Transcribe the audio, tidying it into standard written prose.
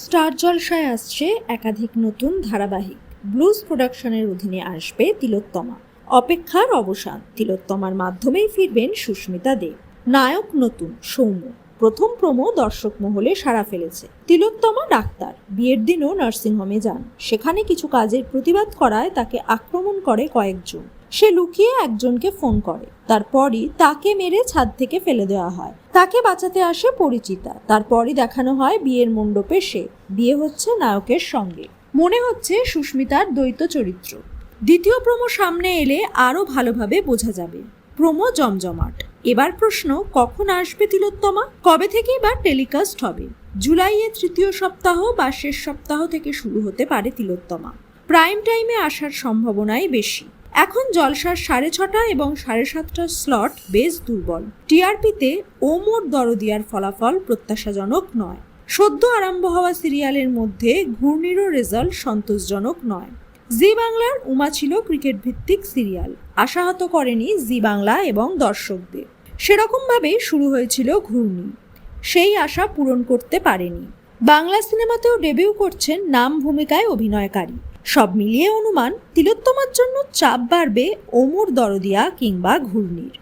Star জলসায় আসছে একাধিক নতুন ধারাবাহিক। ব্লুজ প্রোডাকশনের অধীনে আসবে তিলোত্তমা। অপেক্ষার অবসান, তিলোত্তমার মাধ্যমেই ফিরবেন সুস্মিতা দে। নায়ক নতুন, সৌম্য। প্রথম প্রোমো দর্শক মহলে সাড়া ফেলেছে। তিলোত্তমা ডাক্তার, বিয়ের দিনও নার্সিংহোমে যান। সেখানে কিছু কাজের প্রতিবাদ করায় তাকে আক্রমণ করে কয়েকজন। সে লুকিয়ে একজনকে ফোন করে, তারপরই তাকে মেরে ছাদ থেকে ফেলে দেওয়া হয়। তাকে বাঁচাতে আসে পরিচিতা। তারপরই দেখানো হয় বিয়ের মণ্ডপে সে বিয়ে হচ্ছে নায়কের সঙ্গে। মনে হচ্ছে সুস্মিতার দ্বৈত চরিত্র। দ্বিতীয় প্রোমো সামনে এলে আরো ভালোভাবে বোঝা যাবে। প্রোমো জমজমাট। এবার প্রশ্ন, কখন আসবে তিলোত্তমা? কবে থেকেই বা টেলিকাস্ট হবে? জুলাইয়ের তৃতীয় সপ্তাহ বা শেষ সপ্তাহ থেকে শুরু হতে পারে তিলোত্তমা। প্রাইম টাইমে আসার সম্ভাবনাই বেশি। এখন জলসার 6:30 এবং 7:30 স্লট বেশ দুর্বল। টিআরপিতে ও মোর দরদিয়ার ফলাফল প্রত্যাশাজনক নয়। সদ্য আরম্ভ হওয়া সিরিয়ালের মধ্যে ঘূর্ণিরও রেজাল্ট সন্তোষজনক নয়। জি বাংলার উমা ছিল ক্রিকেট ভিত্তিক সিরিয়াল, আশাহত করেনি জি বাংলা এবং দর্শকদের। সেরকমভাবেই শুরু হয়েছিল ঘূর্ণি, সেই আশা পূরণ করতে পারেনি। বাংলা সিনেমাতেও ডেবিউ করছেন নাম ভূমিকায় অভিনয়কারী। সব মিলিয়ে অনুমান, তিলোত্তমার জন্য চাপ বাড়বে ও মোর দরদিয়া কিংবা ঘূর্ণির।